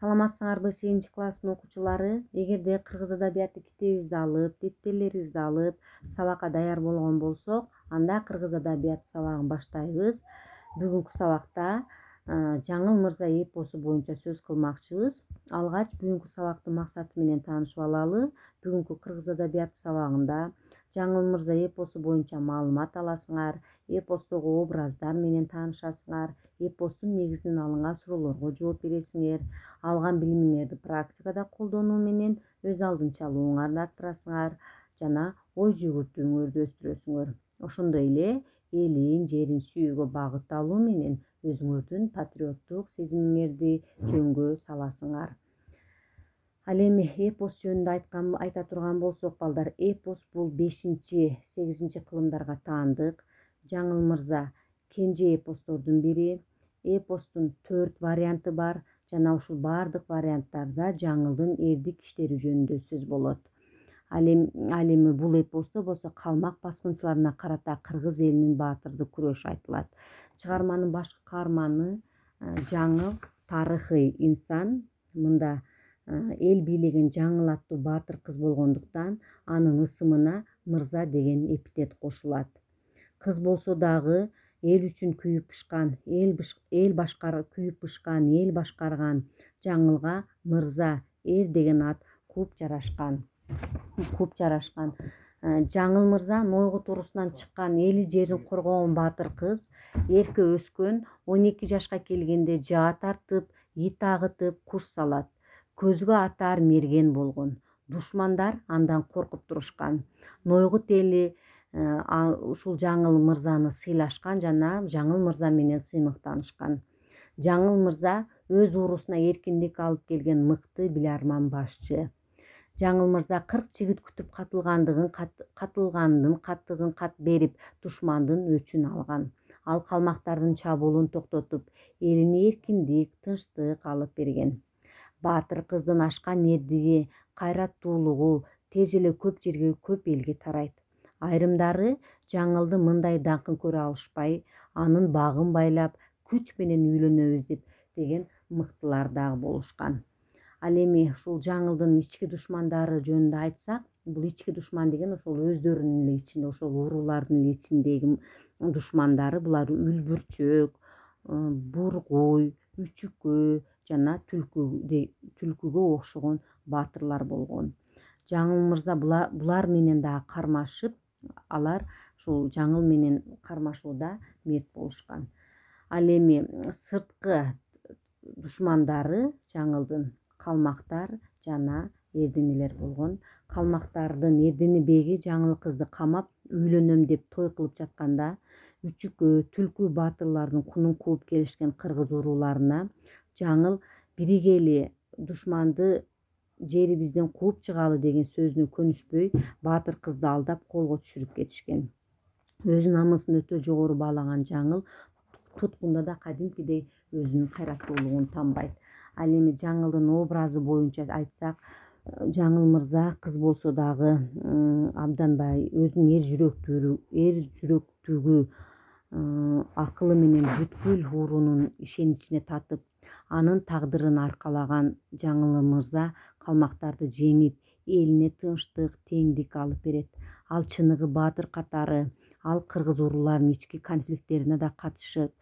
Саламатсыңарбы 8 класстын окуучулары? Эгерде кыргыз адабияты китебибизди алып, дептерлерибизди алып, сабакка даяр болгон болсок, анда кыргыз адабияты сабагын баштайбыз. Бүгүнкү сабакта Жаңыл мырза эпосу боюнча сөз кылмакчыбыз. Алгач бүгүнкү сабактын максаты менен таанышып алалы. Бүгүнкү кыргыз адабияты сабагында Жаңыл мырза эпосу боюнча маалымат аласыңар, эпостогу образдар менен таанышасыңар, эпостун негизинен алынган суроолорго жооп бересиңер, алган билимиңерди практикада колдонуу менен өз алдынчалууңарды арттырасыңар жана ой жүгүртүүңөрдү өстүрөсүңөр. Ошондой эле элин, жерин сүйүүгө багытталуу менен өзүңөрдүн патриоттук сезимиңерди жөнгө саласыңар. Ал эми эпос жөнүндө айта турган болсок, балдар, эпос бул 5-8 кылымдарга таандык. Жаңыл мырза кенже эпостордун бири. Эпостун 4 варианты бар жана ушул баардык варианттарда Жаңылдын эрдик иштери жөнүндө сөз болот. Ал эми бул эпосто болсо калмак баскынчыларына карата кыргыз элинин баатырдык күрөшү айтылат. Чыгарманын башкы каарманы Жаңыл тарыхый инсан. Мында эл бийлеген Жаңыл аттуу баатыр кыз болгондуктан анын ысымына мырза деген эпитет кошулат. Кыз болсо дагы эл үчүн күйүп бышкан, эл башкарган Жаңылга мырза, эр деген ат кууп жарашкан. Жаңыл мырза Нойгу туурусунан чыккан, эли жерин коргогон баатыр кыз. Эрке өскөн, 12 жашка келгенде жаа тартып, ит агытып, курс салат. Көзгө атар мерген болгон. Душмандар андан коркуп турушкан. Нойгут эли ушул Жаңыл мырзаны сыйлашкан жана Жаңыл мырза менен сыймыктанышкан. Жаңыл мырза өз уурусуна эркиндик алып келген мыкты биларман башчы. Жаңыл мырза 40 жигит күтүп катылгандын каттыгын кат берип, душмандын өчүн алган. Ал калмактардын чабуулун токтотуп, элине эркиндик, тынчтык алып берген. Баатыр кыздын ашкан эрдиги, кайраттуулугу тез эле көп жерге, көп элге тарайт. Айрымдары Жаңылды мындай даңкын көрө алышпай, анын багын байлап, күч менен үйлөнөбүз деген мыктылар дагы болушкан. Ал эми ушул Жаңылдын ички душмандары жөнүндө айтсак, бул ички душман деген ошол өздөрүнүн эле ичинде, ошол уруулардын эле ичиндеги душмандары. Булар үлбүрчөк, бургуй, үчүккө жана түлкүгө окшогон баатырлар болгон. Жаңыл мырза булар менен дагы кармашып, алар ушул Жаңыл менен кармашууда мерт болушкан. Ал эми сырткы душмандары Жаңылдын калмактар жана эрденелер болгон. Калмактардын эрдене беги Жаңыл кызды камап, үйлөнөм деп той кылып жатканда, үчүккө, түлкү баатырлардын кунун кууп келишкен кыргыз урууларына Жаңыл биригели душманды жерибизден кууп чыгалы деген сөзүнө көнүшпөй, баатыр кызды алдап колго түшүрүп кетишкен. Өз намысын өтө жогору баалаган Жаңыл туткунда да кадимкидей өзүнүн кайраттуулугун танбайт. Ал эми Жаңылдын образы боюнча айтсак, Жаңыл мырза кыз болсо дагы абдан өзүнүн эр жүрөктүгү, акылы менен бүткүл уруунун ишеничине татып, анын тагдырын аркалаган Жаңыл мырза калмактарды жеңип, элине тынчтык, теңдик алып берет. Ал чыныгы баатыр катары, ал кыргыз урууларынын ички конфликттерине да катышат.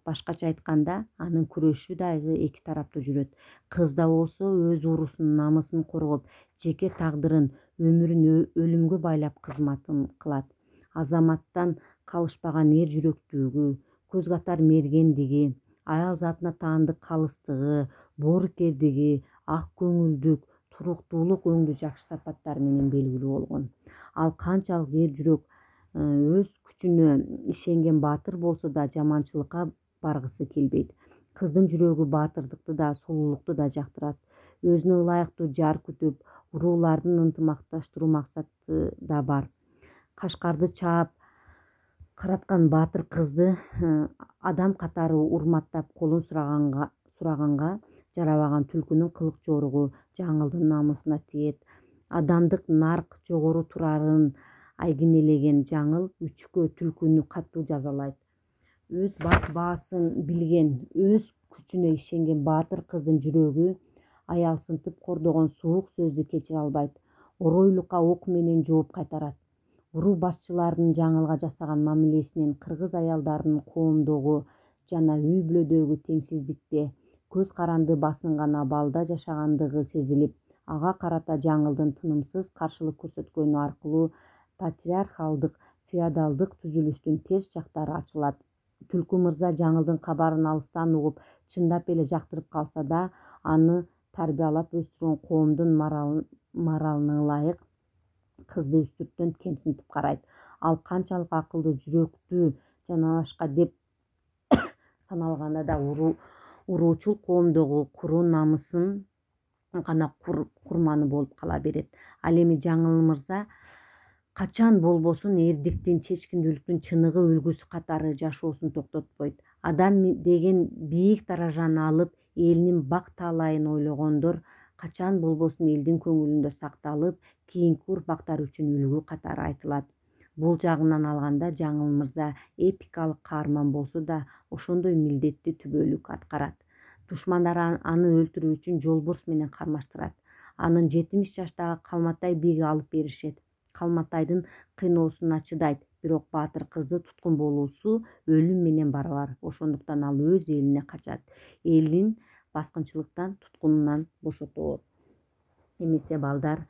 Башкача айтканда, анын күрөшү дагы эки тараптуу жүрөт. Кыз да болсо өз уруусунун намысын коргоп, жеке тагдырын, өмүрүн өлүмгө байлап кызматын кылат. Азаматтан калышпаган эр жүрөктүүлүгү, көз катар мергендиги, аял затына таандык калыстыгы, боорукердиги, ак көңүлдүк, туруктуулук өңдүү жакшы сапаттар менен белгилүү болгон. Ал канчалык эр жүрөк, өз күчүнө ишенген баатыр болсо да жаманчылыкка баргысы келбейт. Кыздын жүрөгү баатырдыкты да, сулуулукту да жактырат. Өзүнө ылайыктуу жар күтүп, уруулардын ынтымакташтыруу максаты да бар. Кашкарды чаап караткан баатыр кызды адам катары урматтап колун сураганга жарабаган түлкүнүн кылык жоругу Жаңылдын намысына тиет. Адамдык нарк жогору турарын айгинелеген Жаңыл үчүккө түлкүнү катуу жазалайт. Өз баасын билген, өз күчүнө ишенген баатыр кыздын жүрөгү аял сынтып кордогон суук сөздү кечире албайт, оройлукка ок менен жооп кайтарат. Уруу башчыларынын жаңылга жасаган мамилесинен кыргыз аялдарынын коомдогу жана үй бүлөдөгү теңсиздикте, көз каранды басынган абалда жашагандыгы сезилип, ага карата жаңылдын тынымсыз каршылык көрсөткөнү аркылуу патриархалдык феодалдык түзүлүштүн терс жактары ачылат. Түлкү мырза жаңылдын кабарын алыстан угуп, чындап эле жактырып калса да, аны тарбиялап өстүргөн коомдун моралына ылайык кызды үстүрттөн кемсинтип карайт. Ал канчалык акылдуу, жүрөктүү жана башка деп саналганда да уруучул коомдогу куру намысын гана курманы болуп кала берет. Ал эми жаңыл мырза качан болбосун эрдиктин, чечкиндүүлүктүн чыныгы үлгүсү катары жашоосун токтотпойт. Адам деген бийик даражаны алып, элинин бак таалайын ойлогондор качан болбосун элдин көңүлүндө сакталып, кийинки урпактар үчүн үлгү катары айтылат. Бул жагынан алганда жаңыл мырза эпикалык каарман болсо да, ошондой милдетти түбөлүк аткарат. Душмандар аны өлтүрүү үчүн жолборс менен кармаштырат. Анын 70 жаштагы Калматай биги алып беришет. Калматайдын кыйноосуна чыдайт, бирок баатыр кызды туткун болуусу өлүм менен барабар. Ошондуктан ал өз элине качат. Элин баскынчылыктан, туткунунан бошотобойт. Эмесе балдар,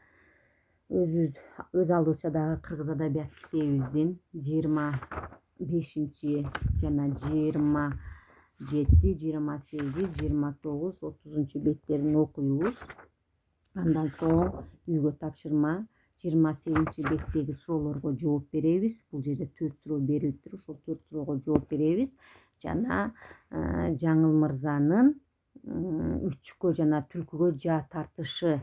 өз алдыбызча кыргыз адабият китебибиздин 25 жана 27, 28, 29, 30 беттерин окуйбуз. Андан соң үйгө тапшырма 28 беттеги суроолорго жооп беребиз. Бул жерде 4 суроо берилиптир. Ошол 4 суроого жооп беребиз. Жана жаңыл мырзанын үчкө жана түлкүгө жаа тартышы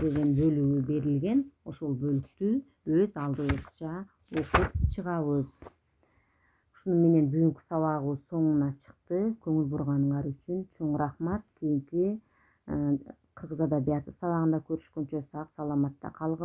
деген бөлүгү берилген. Ошол бөлүктү өз алдыбызча окуп чыгабыз. Ушуну менен бүгүнкү сабагыбыз соңуна чыкты. Көңүл бурганыңар үчүн чоң рахмат. Кийинки кыргыз адабияты сабагында көрүшкөнчө сак саламатта калгыла.